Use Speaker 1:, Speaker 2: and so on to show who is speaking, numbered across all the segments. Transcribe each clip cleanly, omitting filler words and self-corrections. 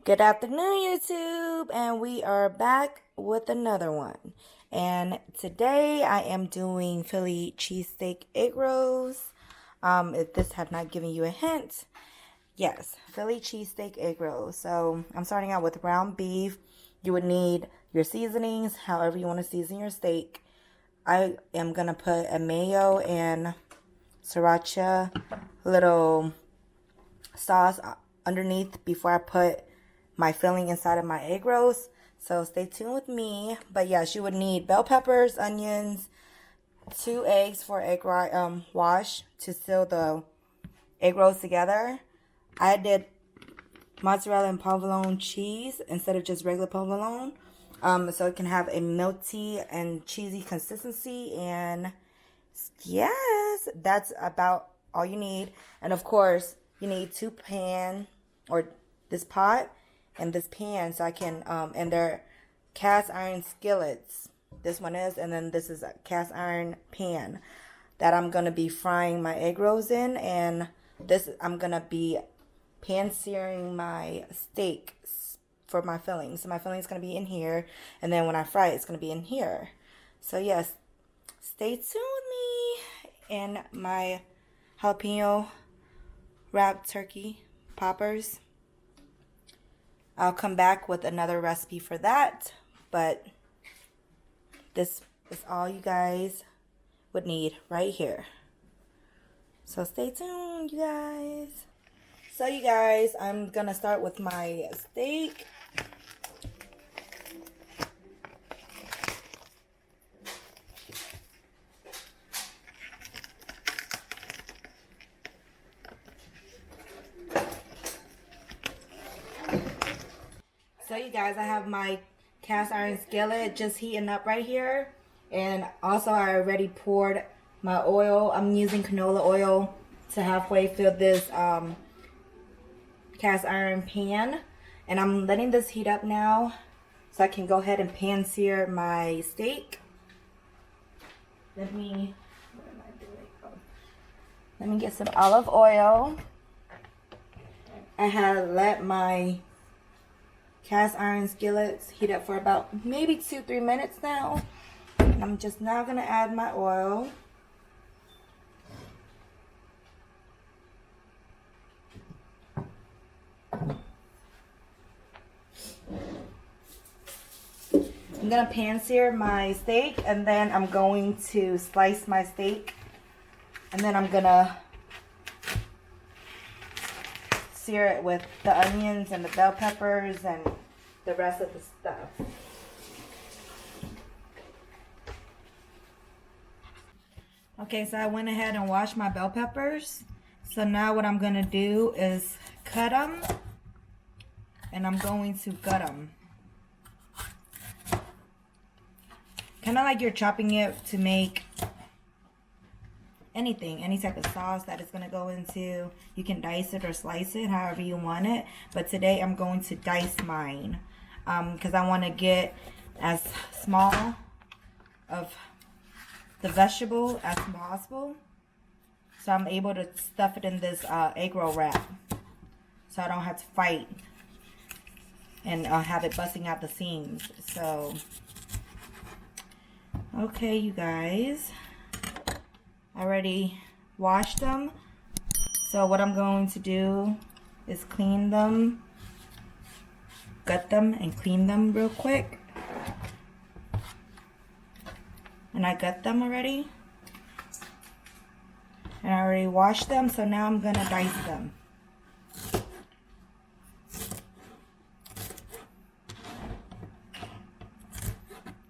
Speaker 1: Good afternoon, YouTube, and we are back with another one. And today I am doing Philly cheesesteak egg rolls. If this have not given you a hint, yes, Philly cheesesteak egg rolls. So I'm starting out with ground beef. You would need your seasonings, however you want to season your steak. I am gonna put a mayo and sriracha little sauce underneath before I put my filling inside of my egg rolls. So stay tuned with me. But yes, you would need bell peppers, onions, 2 eggs for egg wash to seal the egg rolls together. I did mozzarella and provolone cheese instead of just regular provolone, so it can have a melty and cheesy consistency. And yes, that's about all you need. And of course, you need 2 pan or this pot and this pan, so I can and they're cast iron skillets. This one is, and then this is a cast iron pan that I'm gonna be frying my egg rolls in, and this I'm gonna be pan searing my steak for my filling. So my filling is gonna be in here, and then when I fry it, it's gonna be in here. So yes, stay tuned with me and my jalapeno wrapped turkey poppers. I'll come back with another recipe for that, but this is all you guys would need right here. So stay tuned, you guys. So you guys, I'm gonna start with my steak. So you guys, I have my cast iron skillet just heating up right here. And also I already poured my oil. I'm using canola oil to halfway fill this cast iron pan. And I'm letting this heat up now so I can go ahead and pan sear my steak. What am I doing? Oh. Let me get some olive oil. I have let my cast iron skillets heat up for about maybe 2-3 minutes now. And I'm just now gonna add my oil. I'm gonna pan sear my steak, and then I'm going to slice my steak, and then I'm gonna sear it with the onions and the bell peppers and the rest of the stuff. Okay, so I went ahead and washed my bell peppers. So now what I'm gonna do is cut them, and I'm going to gut them. Kind of like you're chopping it to make anything, any type of sauce that it's going to go into. You can dice it or slice it however you want it, but today I'm going to dice mine because I want to get as small of the vegetable as possible, so I'm able to stuff it in this egg roll wrap, so I don't have to fight and have it busting out the seams. So okay, you guys, I already washed them. So what I'm going to do is clean them, gut them, and clean them real quick. And I gut them already. And I already washed them, so now I'm gonna dice them.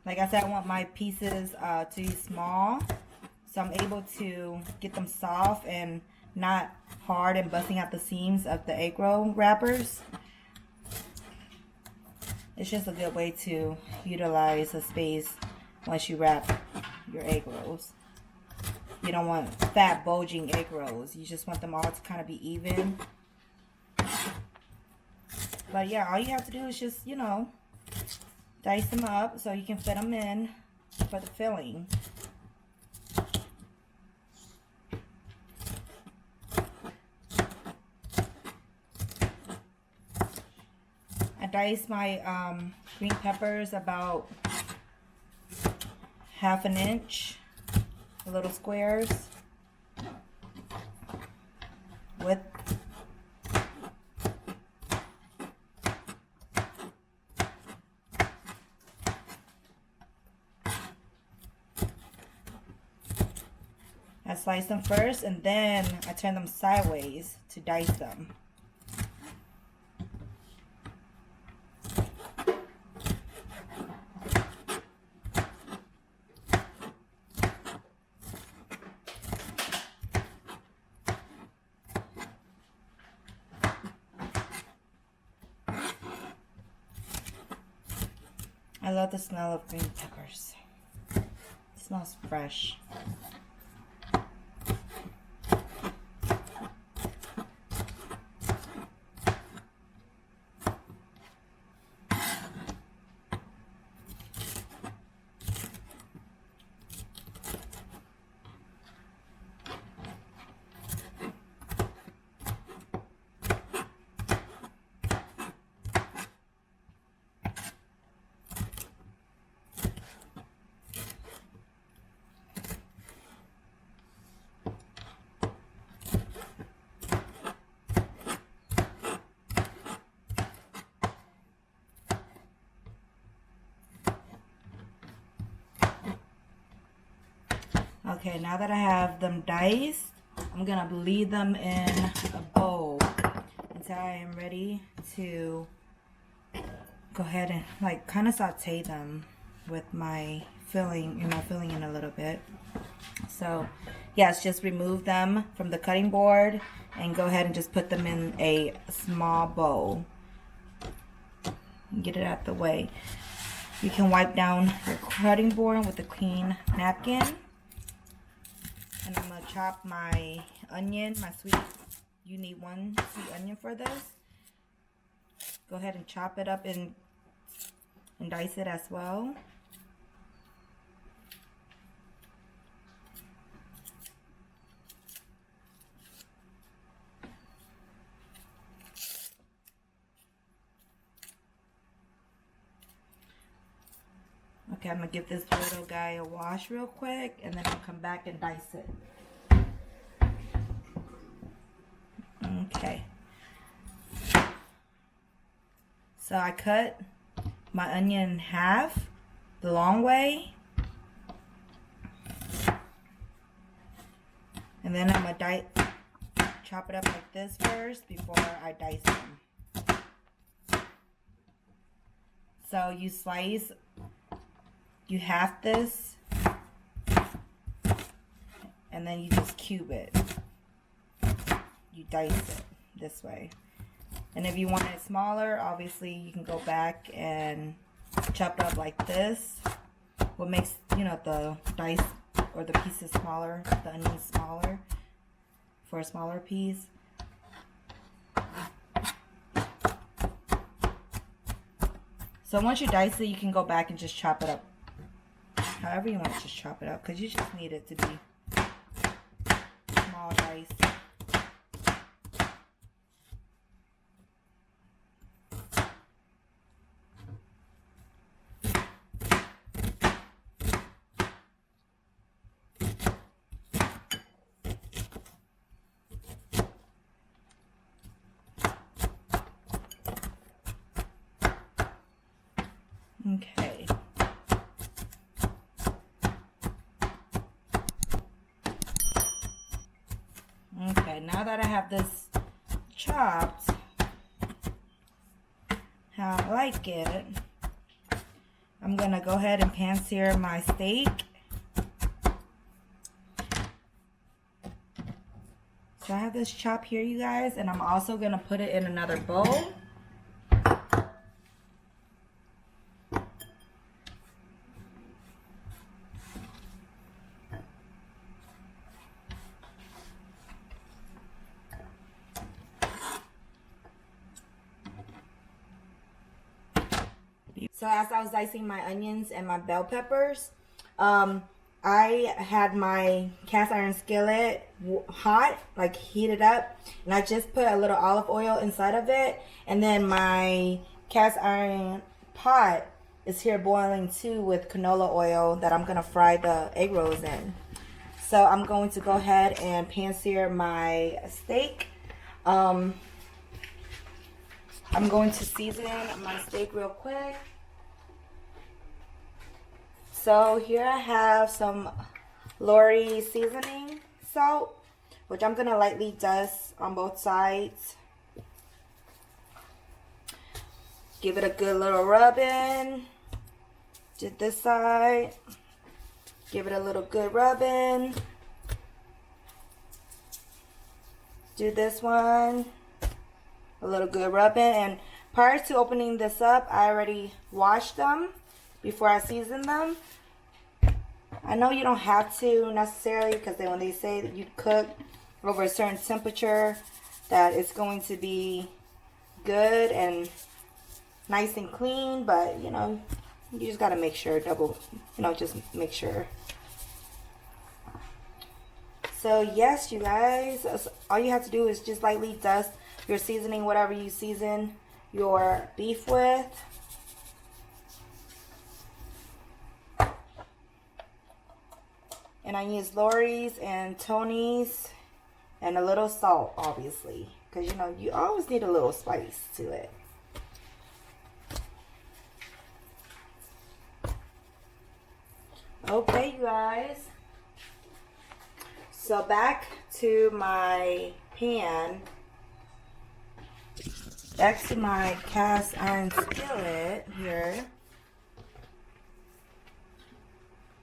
Speaker 1: Like I said, I want my pieces to be small, so I'm able to get them soft and not hard and busting out the seams of the egg roll wrappers. It's just a good way to utilize the space once you wrap your egg rolls. You don't want fat bulging egg rolls. You just want them all to kind of be even. But yeah, all you have to do is just, you know, dice them up so you can fit them in for the filling. diced my green peppers about 1/2 inch, little squares. With I slice them first and then I turn them sideways to dice them. I love the smell of green peppers. It smells fresh. Okay, now that I have them diced, I'm gonna bleed them in a bowl until I am ready to go ahead and like kind of saute them with my filling in a little bit. So yes, just remove them from the cutting board and go ahead and just put them in a small bowl. Get it out the way. You can wipe down your cutting board with a clean napkin. And I'm going to chop my onion, my sweet, you need 1 sweet onion for this. Go ahead and chop it up and dice it as well. Okay, I'm going to give this little guy a wash real quick, and then I'll come back and dice it. Okay. So I cut my onion in half the long way. And then I'm going to chop it up like this first before I dice them. So you slice, you half this, and then you just cube it. You dice it this way. And if you want it smaller, obviously you can go back and chop it up like this. What makes, the dice or the pieces smaller, the onions smaller for a smaller piece. So once you dice it, you can go back and just chop it up however you want to just chop it up, because you just need it to be small dice. Okay. Okay, now that I have this chopped how I like it, I'm gonna go ahead and pan sear my steak. So I have this chop here, you guys, and I'm also gonna put it in another bowl. So as I was dicing my onions and my bell peppers, I had my cast iron skillet hot, like heated up, and I just put a little olive oil inside of it, and then my cast iron pot is here boiling too with canola oil that I'm going to fry the egg rolls in. So I'm going to go ahead and pan sear my steak. I'm going to season my steak real quick. So here I have some Lori seasoning salt, which I'm going to lightly dust on both sides. Give it a good little rub in. Did this side. Give it a little good rub in. Do this one. A little good rub in. And prior to opening this up, I already washed them before I season them. I know you don't have to necessarily, because when they say that you cook over a certain temperature, that it's going to be good and nice and clean, but you know, you just got to make sure, just make sure. So yes, you guys, all you have to do is just lightly dust your seasoning, whatever you season your beef with. And I use Lori's and Tony's and a little salt, obviously, because you know, you always need a little spice to it. Okay, you guys. So back to my pan. Back to my cast iron skillet here.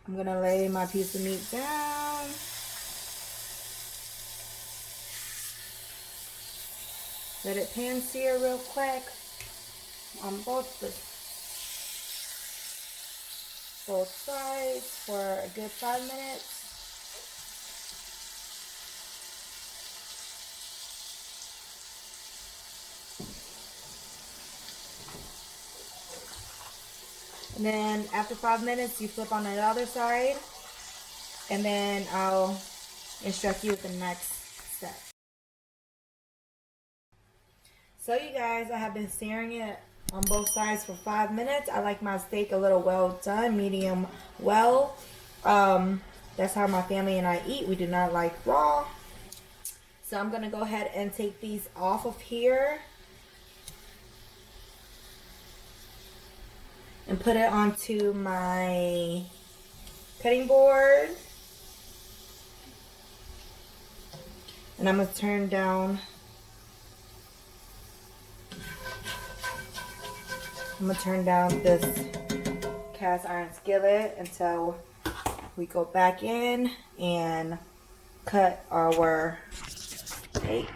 Speaker 1: I'm gonna lay my piece of meat down. Let it pan sear real quick on both sides for a good 5 minutes. And then after 5 minutes, you flip on the other side, and then I'll instruct you with the next step. So you guys, I have been searing it on both sides for 5 minutes. I like my steak a little well done, medium well. That's how my family and I eat. We do not like raw. So I'm going to go ahead and take these off of here and put it onto my cutting board. And I'm going to turn down this cast iron skillet until we go back in and cut our steak.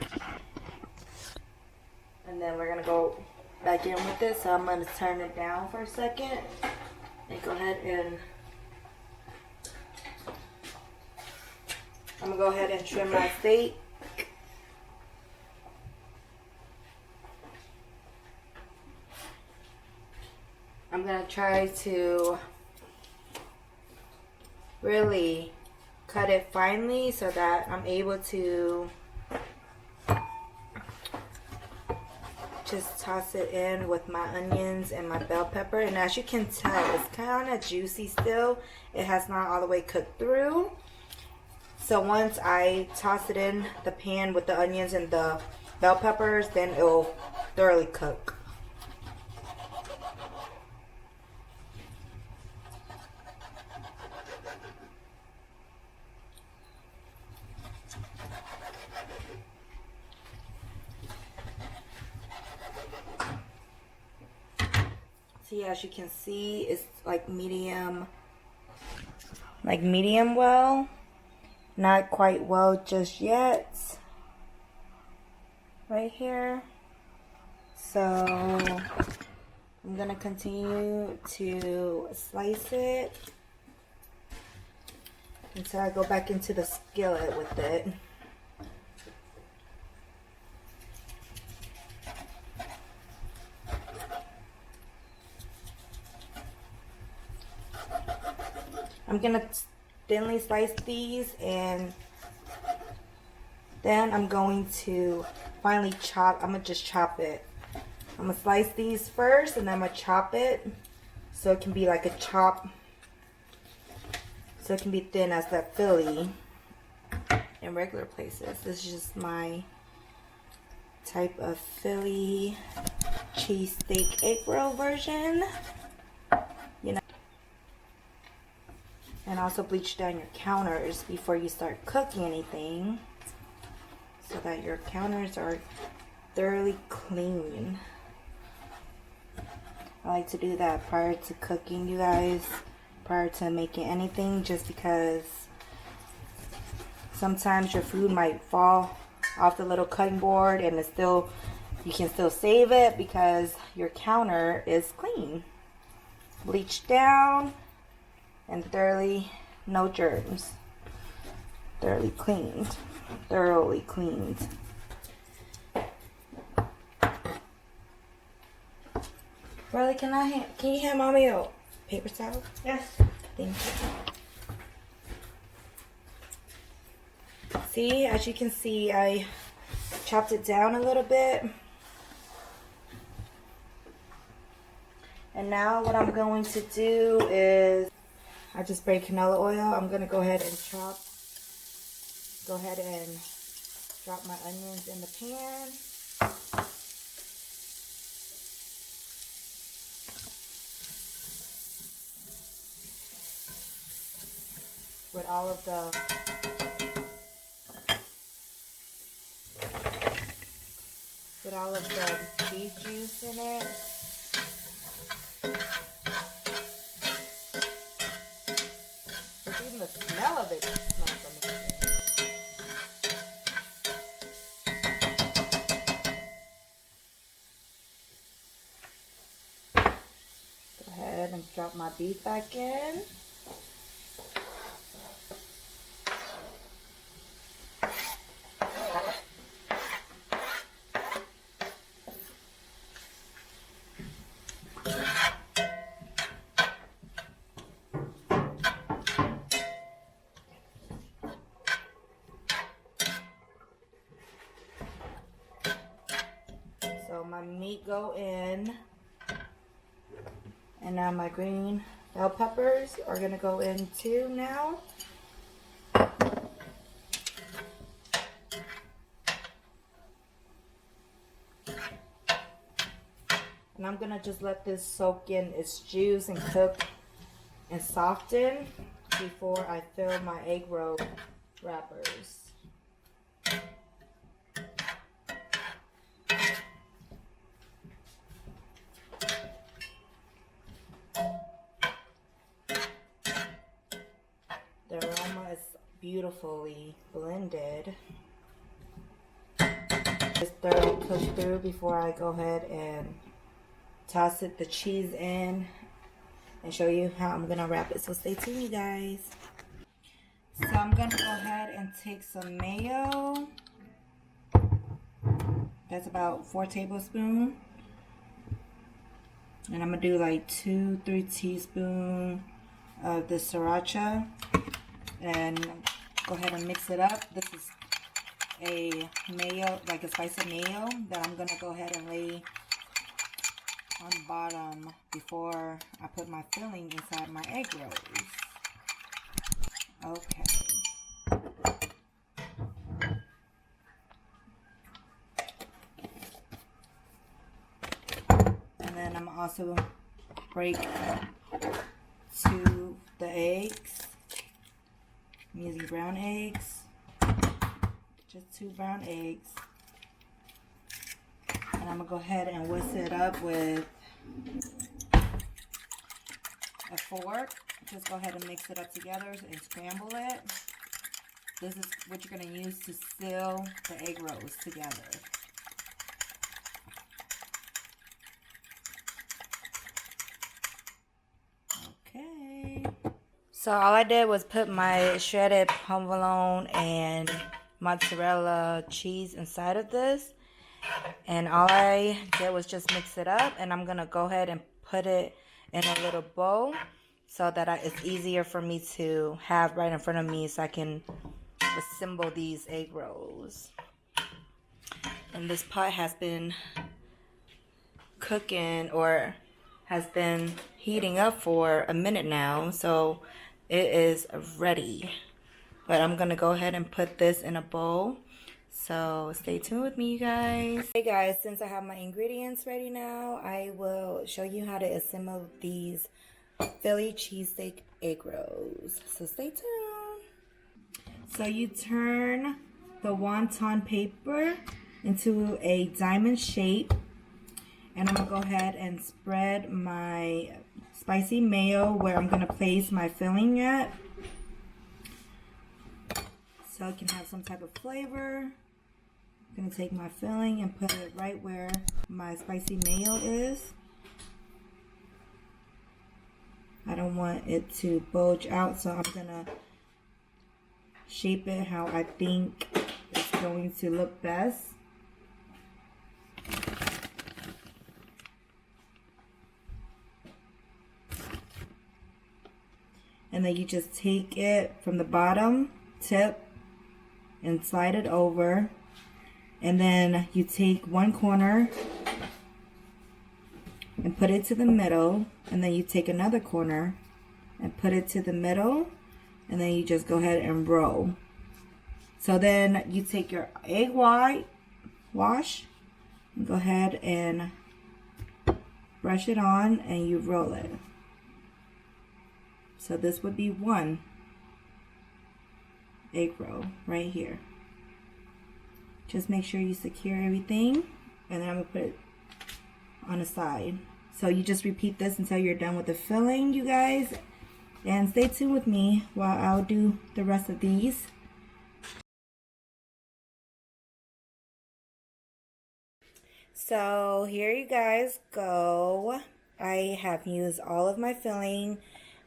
Speaker 1: And then we're going to go back in with this. So I'm going to turn it down for a second and go ahead and trim my steak. I'm going to try to really cut it finely so that I'm able to just toss it in with my onions and my bell pepper. And as you can tell, it's kind of juicy still. It has not all the way cooked through. So once I toss it in the pan with the onions and the bell peppers, then it will thoroughly cook. See, as you can see, it's like medium well. Not quite well just yet. Right here. So I'm gonna continue to slice it until I go back into the skillet with it. I'm gonna thinly slice these, and then I'm going to finally chop. I'm gonna just chop it I'm gonna slice these first and then I'm gonna chop it so it can be like a chop, so it can be thin as that Philly in regular places. This is just my type of Philly cheesesteak egg roll version. You know, and also bleach down your counters before you start cooking anything so that your counters are thoroughly clean. I like to do that prior to cooking, you guys, prior to making anything, just because sometimes your food might fall off the little cutting board and it's still, you can still save it because your counter is clean, bleached down, and thoroughly, no germs, thoroughly cleaned. Brother, can you hand mommy a paper towel?
Speaker 2: Yes.
Speaker 1: Thank you. See, as you can see, I chopped it down a little bit. And now what I'm going to do is, I just sprayed canola oil. I'm going to go ahead and drop my onions in the pan. With all of the beef juice in it. But even the smell of it smells amazing. Go ahead and drop my beef back in. So my meat go in, and now my green bell peppers are gonna go in too now. And I'm gonna just let this soak in its juice and cook and soften before I fill my egg roll wrappers. The aroma is beautifully blended. Just thoroughly cooked through before I go ahead and toss the cheese in and show you how I'm gonna wrap it. So stay tuned, you guys. So I'm gonna go ahead and take some mayo. That's about 4 tablespoons. And I'm gonna do like 2-3 teaspoons of the sriracha. And go ahead and mix it up. This is a mayo, like a slice of mayo that I'm gonna go ahead and lay on the bottom before I put my filling inside my egg rolls. Okay. And then I'm also break the eggs. I'm using brown eggs. Just 2 brown eggs. And I'm going to go ahead and whisk it up with a fork. Just go ahead and mix it up together and scramble it. This is what you're going to use to seal the egg rolls together. Okay. So all I did was put my shredded provolone and mozzarella cheese inside of this. And all I did was just mix it up. And I'm going to go ahead and put it in a little bowl so that it's easier for me to have right in front of me so I can assemble these egg rolls. And this pot has been cooking or has been heating up for a minute now, so it is ready. But I'm gonna go ahead and put this in a bowl. So stay tuned with me, you guys. Hey guys, since I have my ingredients ready now, I will show you how to assemble these Philly cheesesteak egg rolls. So stay tuned. So you turn the wonton paper into a diamond shape, and I'm gonna go ahead and spread my spicy mayo where I'm gonna place my filling at, so it can have some type of flavor. I'm gonna take my filling and put it right where my spicy mayo is. I don't want it to bulge out, so I'm gonna shape it how I think it's going to look best. And then you just take it from the bottom tip and slide it over. And then you take one corner and put it to the middle. And then you take another corner and put it to the middle. And then you just go ahead and roll. So then you take your egg white wash and go ahead and brush it on and you roll it. So this would be one egg roll right here. Just make sure you secure everything, and then I'm gonna put it on the side. So you just repeat this until you're done with the filling, you guys. And stay tuned with me while I'll do the rest of these. So here you guys go. I have used all of my filling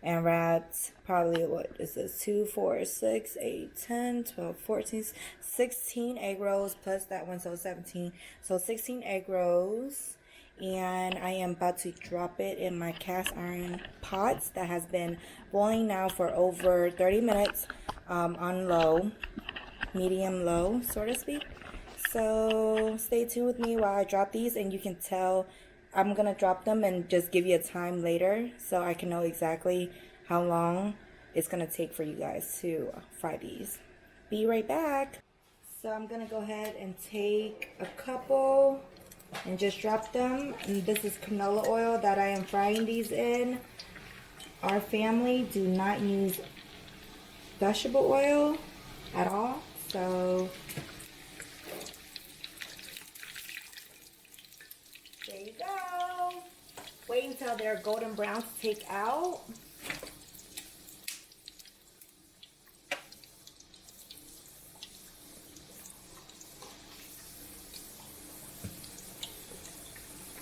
Speaker 1: and wrapped probably, what is this, 2, 4, 6, 8, 10, 12, 14, 16 egg rolls plus that one, so 17. So 16 egg rolls. And I am about to drop it in my cast iron pot that has been boiling now for over 30 minutes on low, medium low, so to speak. So stay tuned with me while I drop these, and you can tell I'm gonna drop them and just give you a time later so I can know exactly how long it's gonna take for you guys to fry these. Be right back. So I'm gonna go ahead and take a couple and just drop them. And this is canola oil that I am frying these in. Our family do not use vegetable oil at all, so there you go. Wait until they're golden brown to take out.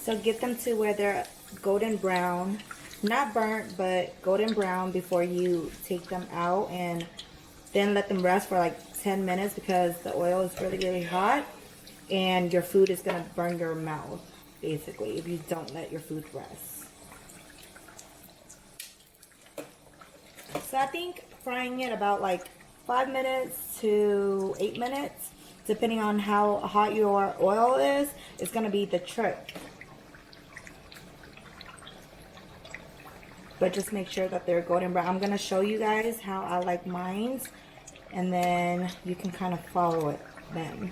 Speaker 1: So get them to where they're golden brown, not burnt, but golden brown before you take them out, and then let them rest for like 10 minutes because the oil is really, really hot and your food is gonna burn your mouth basically if you don't let your food rest. So I think frying it about like 5 minutes to 8 minutes, depending on how hot your oil is gonna be the trick. But just make sure that they're golden brown. I'm gonna show you guys how I like mine, and then you can kind of follow it then.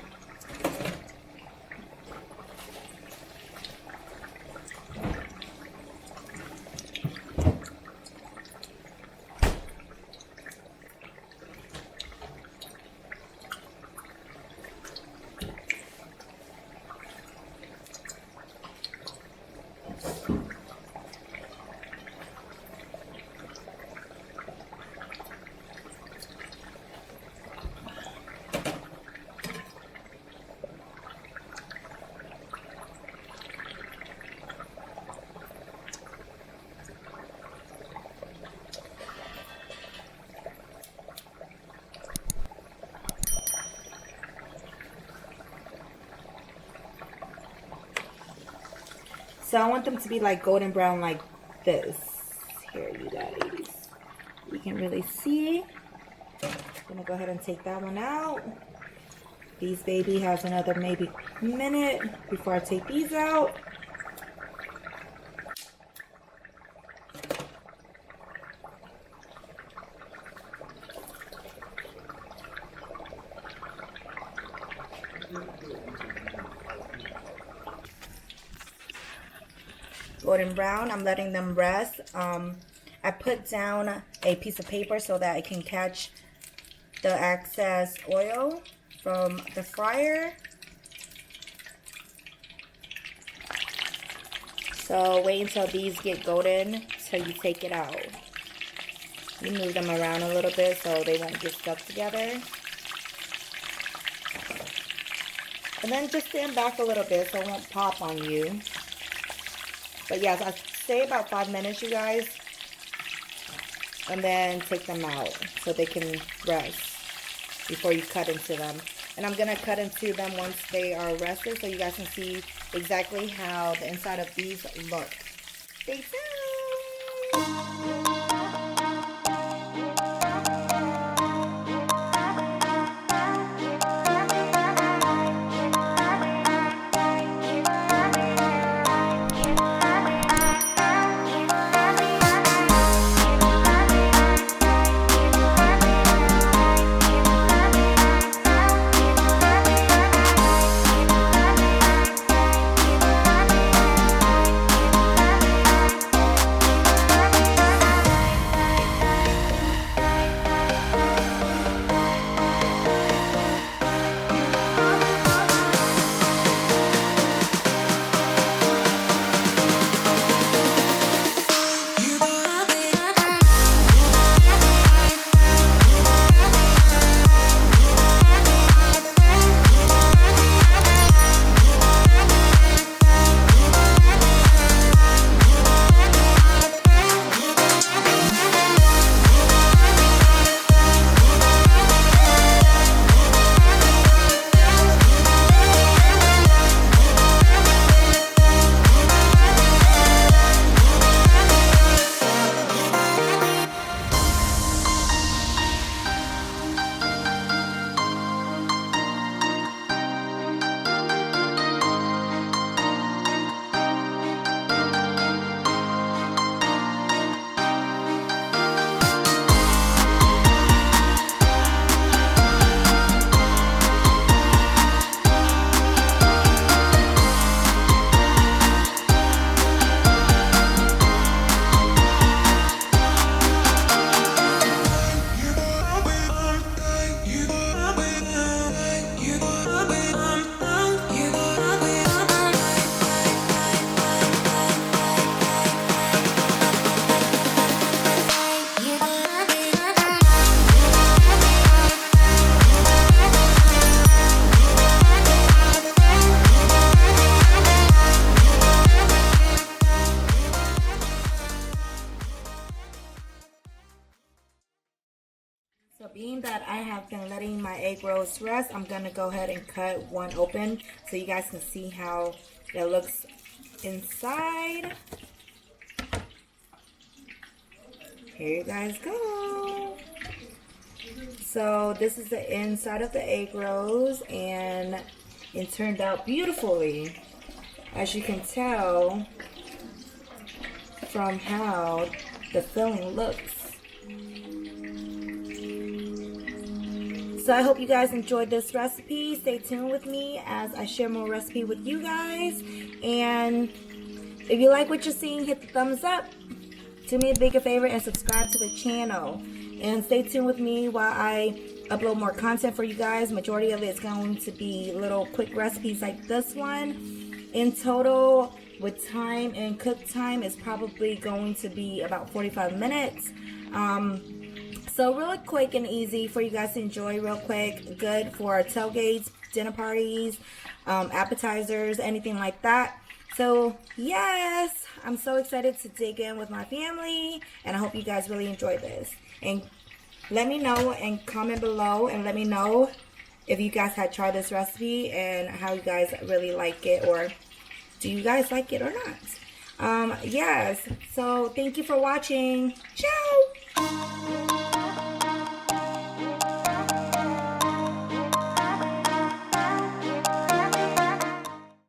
Speaker 1: So I want them to be like golden brown like this. Here, you guys. You can really see. I'm gonna go ahead and take that one out. These baby has another maybe minute before I take these out. golden brown. I'm letting them rest. I put down a piece of paper so that I can catch the excess oil from the fryer. So wait until these get golden till you take it out. You move them around a little bit so they won't get stuck together. And then just stand back a little bit so it won't pop on you. But yes, I say about 5 minutes, you guys. And then take them out so they can rest before you cut into them. And I'm going to cut into them once they are rested so you guys can see exactly how the inside of these look. Stay tuned! So being that I have been letting my egg rolls rest, I'm going to go ahead and cut one open so you guys can see how it looks inside. Here you guys go. So this is the inside of the egg rolls and it turned out beautifully. As you can tell from how the filling looks. So I hope you guys enjoyed this recipe. Stay tuned with me as I share more recipe with you guys. And if you like what you're seeing, hit the thumbs up. Do me a bigger favor and subscribe to the channel. And stay tuned with me while I upload more content for you guys. Majority of it is going to be little quick recipes like this one. In total, with time and cook time, is probably going to be about 45 minutes. So really quick and easy for you guys to enjoy real quick. Good for tailgates, dinner parties, appetizers, anything like that. So yes, I'm so excited to dig in with my family and I hope you guys really enjoy this. And let me know and comment below and let me know if you guys had tried this recipe and how you guys really like it, or do you guys like it or not? Yes, so thank you for watching. Ciao!